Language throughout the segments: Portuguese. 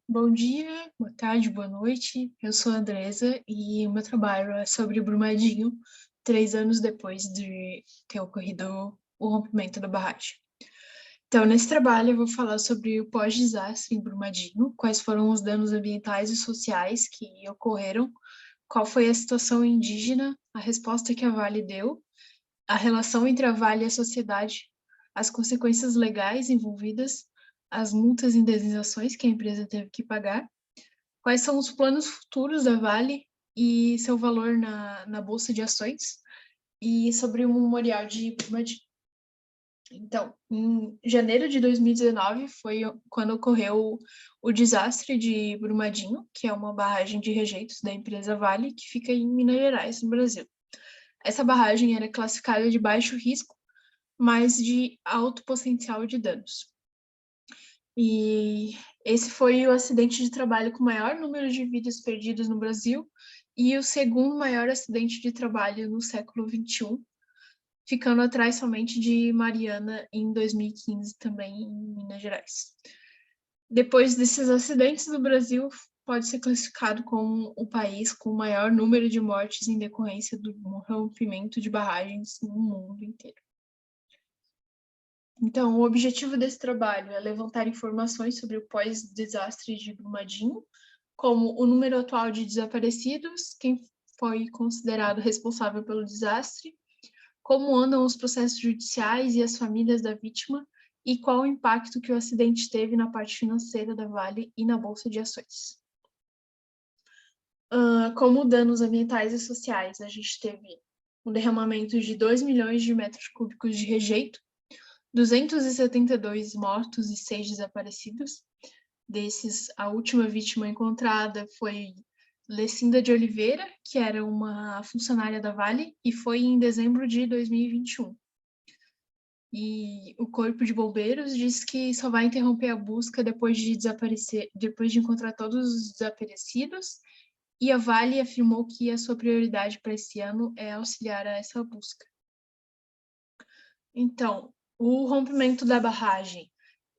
Bom dia, boa tarde, boa noite. Eu sou a Andresa e o meu trabalho é sobre Brumadinho, 3 anos depois de ter ocorrido o rompimento da barragem. Então, nesse trabalho, eu vou falar sobre o pós-desastre em Brumadinho, quais foram os danos ambientais e sociais que ocorreram, qual foi a situação indígena, a resposta que a Vale deu, a relação entre a Vale e a sociedade, as consequências legais envolvidas, as multas e indenizações que a empresa teve que pagar, quais são os planos futuros da Vale e seu valor na Bolsa de Ações, e sobre o Memorial de Brumadinho. Então, em janeiro de 2019 foi quando ocorreu o desastre de Brumadinho, que é uma barragem de rejeitos da empresa Vale, que fica em Minas Gerais, no Brasil. Essa barragem era classificada de baixo risco, mas de alto potencial de danos. E esse foi o acidente de trabalho com o maior número de vidas perdidas no Brasil e o segundo maior acidente de trabalho no século XXI, ficando atrás somente de Mariana em 2015, também em Minas Gerais. Depois desses acidentes, o Brasil pode ser classificado como o país com o maior número de mortes em decorrência do rompimento de barragens no mundo inteiro. Então, o objetivo desse trabalho é levantar informações sobre o pós-desastre de Brumadinho, como o número atual de desaparecidos, quem foi considerado responsável pelo desastre, como andam os processos judiciais e as famílias da vítima, e qual o impacto que o acidente teve na parte financeira da Vale e na Bolsa de Ações. Como danos ambientais e sociais, a gente teve um derramamento de 2 milhões de metros cúbicos de rejeito, 272 mortos e 6 desaparecidos. Desses, a última vítima encontrada foi Lecinda de Oliveira, que era uma funcionária da Vale, e foi em dezembro de 2021. E o Corpo de Bombeiros diz que só vai interromper a busca depois de encontrar todos os desaparecidos, e a Vale afirmou que a sua prioridade para esse ano é auxiliar a essa busca. Então, o rompimento da barragem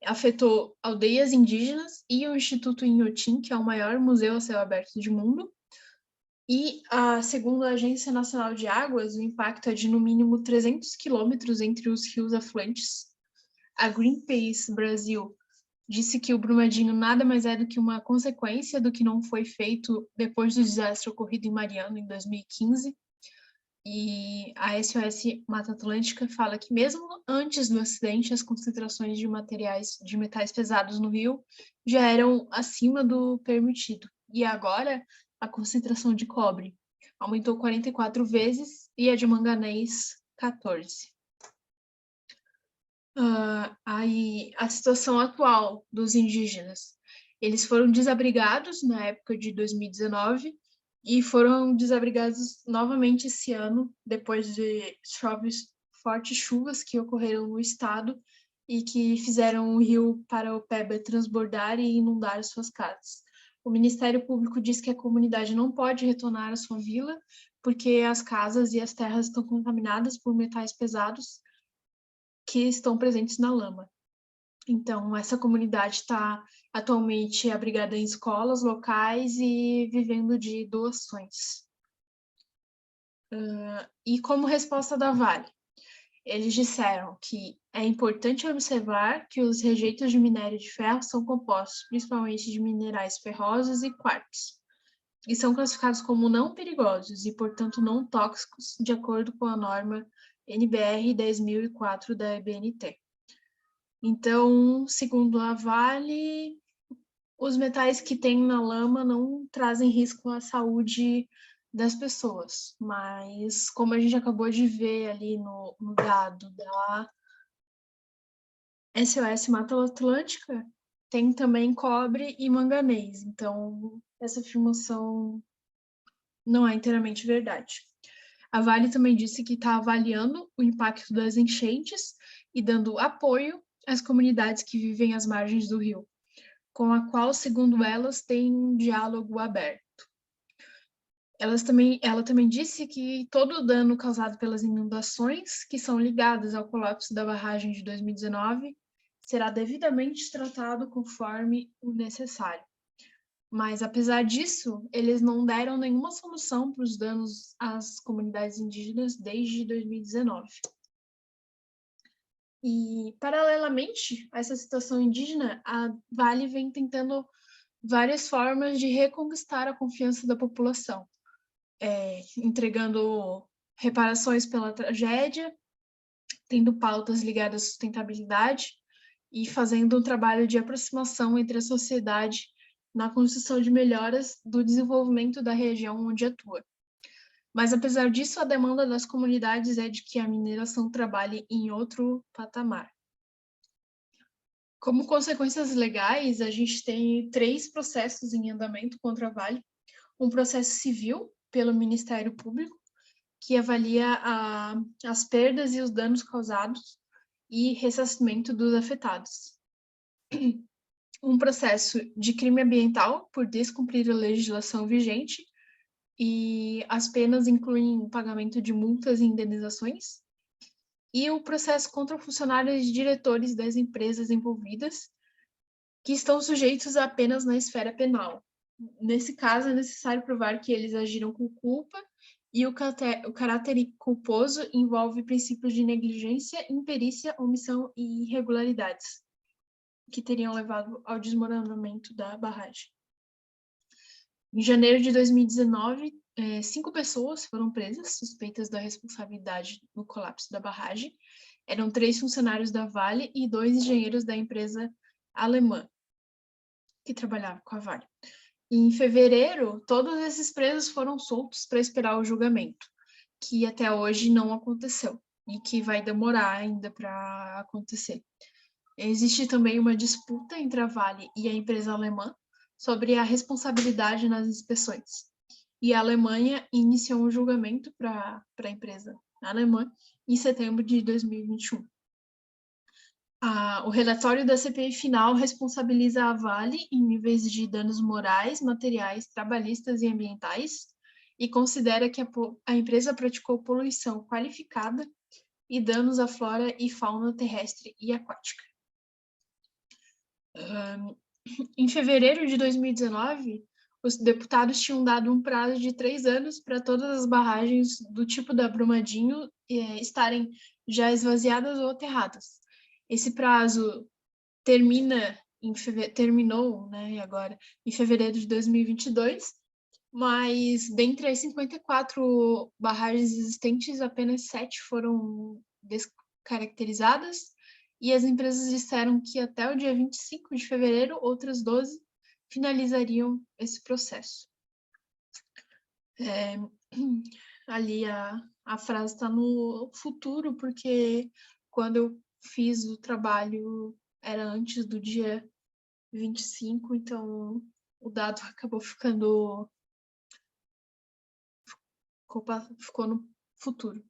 afetou aldeias indígenas e o Instituto Inhotim, que é o maior museu a céu aberto do mundo. E, segundo a Agência Nacional de Águas, o impacto é de no mínimo 300 quilômetros entre os rios afluentes. A Greenpeace Brasil disse que o Brumadinho nada mais é do que uma consequência do que não foi feito depois do desastre ocorrido em Mariana, em 2015. E a SOS Mata Atlântica fala que mesmo antes do acidente, as concentrações de metais pesados no rio já eram acima do permitido. E agora, a concentração de cobre aumentou 44 vezes e a de manganês 14. Aí, a situação atual dos indígenas. Eles foram desabrigados na época de 2019 e foram desabrigados novamente esse ano, depois de fortes chuvas que ocorreram no estado e que fizeram o rio Paraopeba transbordar e inundar suas casas. O Ministério Público diz que a comunidade não pode retornar à sua vila porque as casas e as terras estão contaminadas por metais pesados que estão presentes na lama. Então, essa comunidade está atualmente abrigada em escolas locais e vivendo de doações. E como resposta da Vale, eles disseram que é importante observar que os rejeitos de minério de ferro são compostos principalmente de minerais ferrosos e quartzo, e são classificados como não perigosos e, portanto, não tóxicos, de acordo com a norma NBR 10.004 da EBNT. Então, segundo a Vale, os metais que tem na lama não trazem risco à saúde das pessoas, mas como a gente acabou de ver ali no dado da SOS Mata Atlântica, tem também cobre e manganês, então essa afirmação não é inteiramente verdade. A Vale também disse que está avaliando o impacto das enchentes e dando apoio às comunidades que vivem às margens do rio, com a qual, segundo elas, tem um diálogo aberto. Ela também disse que todo o dano causado pelas inundações, que são ligadas ao colapso da barragem de 2019, será devidamente tratado conforme o necessário. Mas, apesar disso, eles não deram nenhuma solução para os danos às comunidades indígenas desde 2019. E, paralelamente a essa situação indígena, a Vale vem tentando várias formas de reconquistar a confiança da população, entregando reparações pela tragédia, tendo pautas ligadas à sustentabilidade e fazendo um trabalho de aproximação entre a sociedade na construção de melhoras do desenvolvimento da região onde atua. Mas, apesar disso, a demanda das comunidades é de que a mineração trabalhe em outro patamar. Como consequências legais, a gente tem 3 processos em andamento contra a Vale. Um processo civil pelo Ministério Público, que avalia as perdas e os danos causados e ressarcimento dos afetados. Um processo de crime ambiental por descumprir a legislação vigente, e as penas incluem o pagamento de multas e indenizações, e o processo contra funcionários e diretores das empresas envolvidas, que estão sujeitos apenas na esfera penal. Nesse caso, é necessário provar que eles agiram com culpa, e o caráter culposo envolve princípios de negligência, imperícia, omissão e irregularidades, que teriam levado ao desmoronamento da barragem. Em janeiro de 2019, 5 pessoas foram presas, suspeitas da responsabilidade no colapso da barragem. Eram 3 funcionários da Vale e 2 engenheiros da empresa alemã que trabalhavam com a Vale. E em fevereiro, todos esses presos foram soltos para esperar o julgamento, que até hoje não aconteceu e que vai demorar ainda para acontecer. Existe também uma disputa entre a Vale e a empresa alemã sobre a responsabilidade nas inspeções. E a Alemanha iniciou um julgamento para a empresa alemã em setembro de 2021. O relatório da CPI final responsabiliza a Vale em níveis de danos morais, materiais, trabalhistas e ambientais, e considera que a empresa praticou poluição qualificada e danos à flora e fauna terrestre e aquática. Em fevereiro de 2019, os deputados tinham dado um prazo de 3 anos para todas as barragens do tipo da Brumadinho estarem já esvaziadas ou aterradas. Esse prazo terminou, né, agora, em fevereiro de 2022, mas dentre as 54 barragens existentes, apenas 7 foram descaracterizadas, e as empresas disseram que até o dia 25 de fevereiro, outras 12 finalizariam esse processo. Ali a frase está no futuro, porque quando eu fiz o trabalho era antes do dia 25, então o dado acabou ficou no futuro.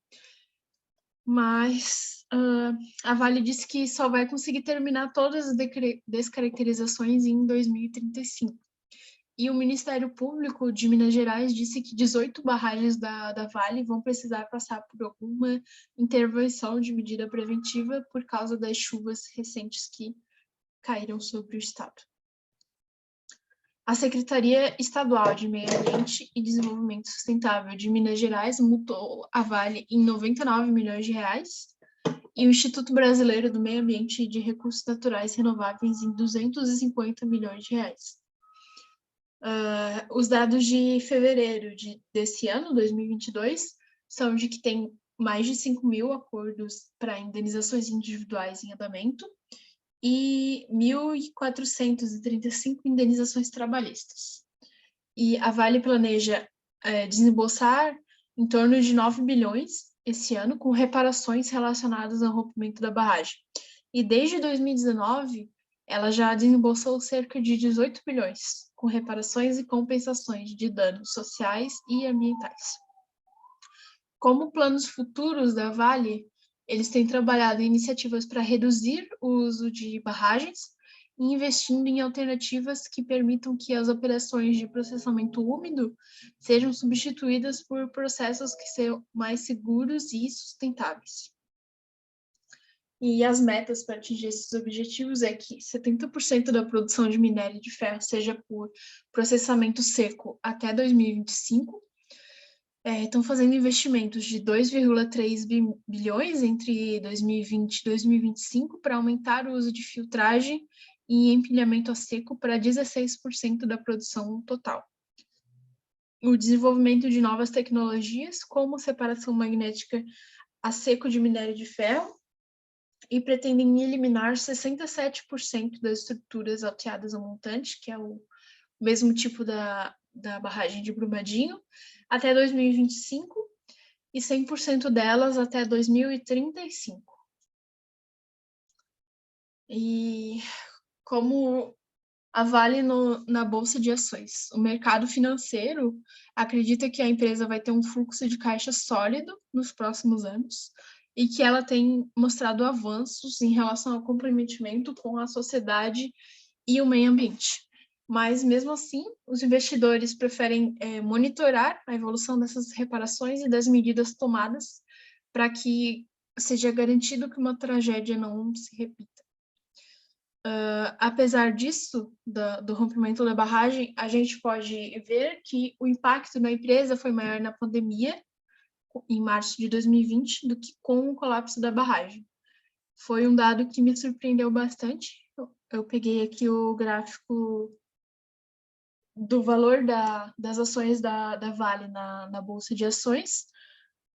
Mas a Vale disse que só vai conseguir terminar todas as descaracterizações em 2035. E o Ministério Público de Minas Gerais disse que 18 barragens da Vale vão precisar passar por alguma intervenção de medida preventiva por causa das chuvas recentes que caíram sobre o estado. A Secretaria Estadual de Meio Ambiente e Desenvolvimento Sustentável de Minas Gerais multou a Vale em 99 milhões de reais e o Instituto Brasileiro do Meio Ambiente e de Recursos Naturais Renováveis em 250 milhões de reais. Os dados de fevereiro desse ano, 2022, são de que tem mais de 5 mil acordos para indenizações individuais em andamento e 1.435 indenizações trabalhistas. E a Vale planeja desembolsar em torno de 9 bilhões esse ano com reparações relacionadas ao rompimento da barragem. E desde 2019, ela já desembolsou cerca de 18 bilhões com reparações e compensações de danos sociais e ambientais. Como planos futuros da Vale, eles têm trabalhado em iniciativas para reduzir o uso de barragens e investindo em alternativas que permitam que as operações de processamento úmido sejam substituídas por processos que sejam mais seguros e sustentáveis. E as metas para atingir esses objetivos é que 70% da produção de minério de ferro seja por processamento seco até 2025. Estão fazendo investimentos de 2,3 bilhões entre 2020 e 2025 para aumentar o uso de filtragem e empilhamento a seco para 16% da produção total. O desenvolvimento de novas tecnologias, como separação magnética a seco de minério de ferro, e pretendem eliminar 67% das estruturas alteadas ao montante, que é o mesmo tipo da barragem de Brumadinho, até 2025 e 100% delas até 2035. E como a Vale na Bolsa de Ações. O mercado financeiro acredita que a empresa vai ter um fluxo de caixa sólido nos próximos anos e que ela tem mostrado avanços em relação ao comprometimento com a sociedade e o meio ambiente. Mas, mesmo assim, os investidores preferem monitorar a evolução dessas reparações e das medidas tomadas para que seja garantido que uma tragédia não se repita. Apesar disso, do rompimento da barragem, a gente pode ver que o impacto na empresa foi maior na pandemia, em março de 2020, do que com o colapso da barragem. Foi um dado que me surpreendeu bastante. Eu peguei aqui o gráfico do valor das ações da Vale na Bolsa de Ações,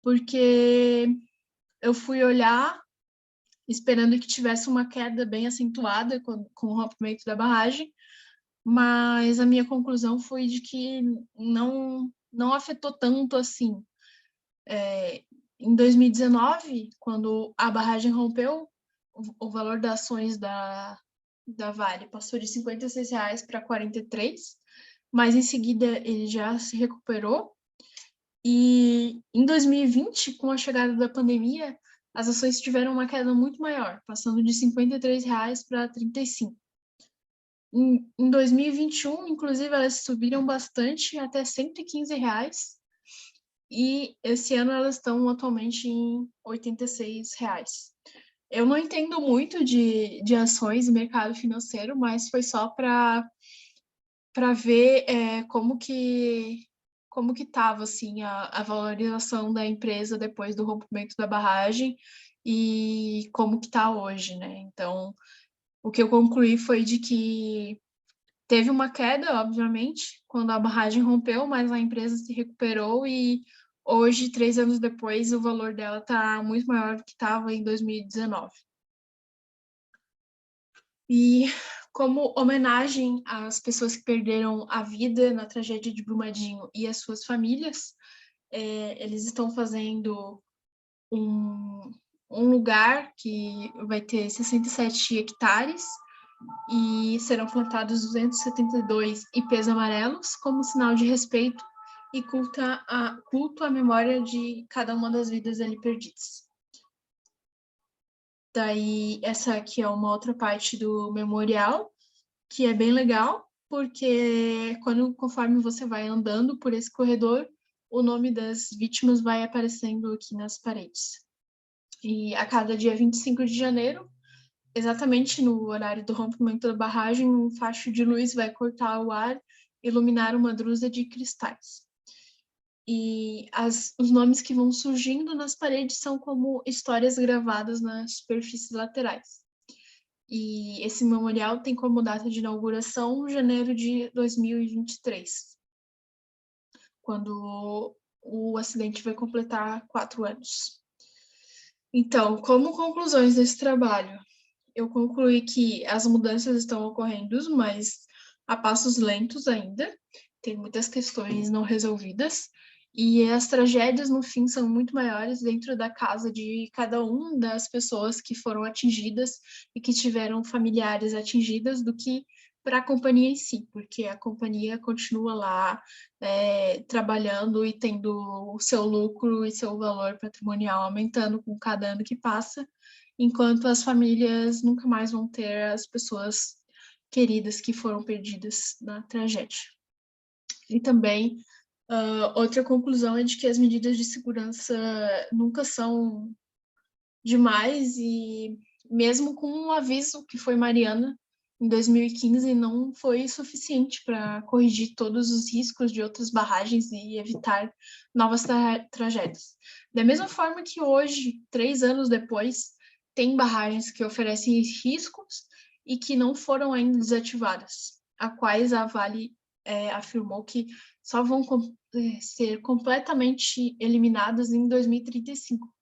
porque eu fui olhar esperando que tivesse uma queda bem acentuada com o rompimento da barragem, mas a minha conclusão foi de que não afetou tanto assim. Em 2019, quando a barragem rompeu, o valor das ações da Vale passou de R$ 56 para 43, mas em seguida ele já se recuperou. E em 2020, com a chegada da pandemia, as ações tiveram uma queda muito maior, passando de R$ 53 para 35. Em 2021, inclusive, elas subiram bastante, até R$ 115, e esse ano elas estão atualmente em R$ 86. Eu não entendo muito de ações e mercado financeiro, mas foi só para ver como que estava assim, a valorização da empresa depois do rompimento da barragem e como que está hoje, né? Então, o que eu concluí foi de que teve uma queda, obviamente, quando a barragem rompeu, mas a empresa se recuperou e hoje, 3 anos depois, o valor dela está muito maior do que estava em 2019. E como homenagem às pessoas que perderam a vida na tragédia de Brumadinho e às suas famílias, eles estão fazendo um lugar que vai ter 67 hectares e serão plantados 272 ipês amarelos como sinal de respeito e culto à memória de cada uma das vidas ali perdidas. Daí, essa aqui é uma outra parte do memorial, que é bem legal, porque conforme você vai andando por esse corredor, o nome das vítimas vai aparecendo aqui nas paredes. E a cada dia 25 de janeiro, exatamente no horário do rompimento da barragem, um facho de luz vai cortar o ar, iluminar uma drusa de cristais. E os nomes que vão surgindo nas paredes são como histórias gravadas nas superfícies laterais. E esse memorial tem como data de inauguração janeiro de 2023, quando o acidente vai completar 4 anos. Então, como conclusões desse trabalho, eu concluí que as mudanças estão ocorrendo, mas a passos lentos ainda, tem muitas questões não resolvidas, e as tragédias, no fim, são muito maiores dentro da casa de cada uma das pessoas que foram atingidas e que tiveram familiares atingidas do que para a companhia em si, porque a companhia continua lá trabalhando e tendo o seu lucro e seu valor patrimonial aumentando com cada ano que passa, enquanto as famílias nunca mais vão ter as pessoas queridas que foram perdidas na tragédia. E também, outra conclusão é de que as medidas de segurança nunca são demais e mesmo com um aviso que foi Mariana em 2015, não foi suficiente para corrigir todos os riscos de outras barragens e evitar novas tragédias. Da mesma forma que hoje, 3 anos depois, tem barragens que oferecem riscos e que não foram ainda desativadas, a quais a Vale afirmou que só vão ser completamente eliminadas em 2035,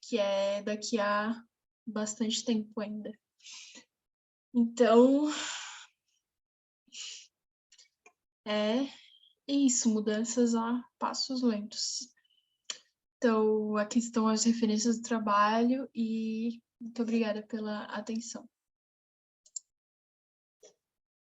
que é daqui a bastante tempo ainda. Então, é isso, mudanças a passos lentos. Então, aqui estão as referências do trabalho e muito obrigada pela atenção.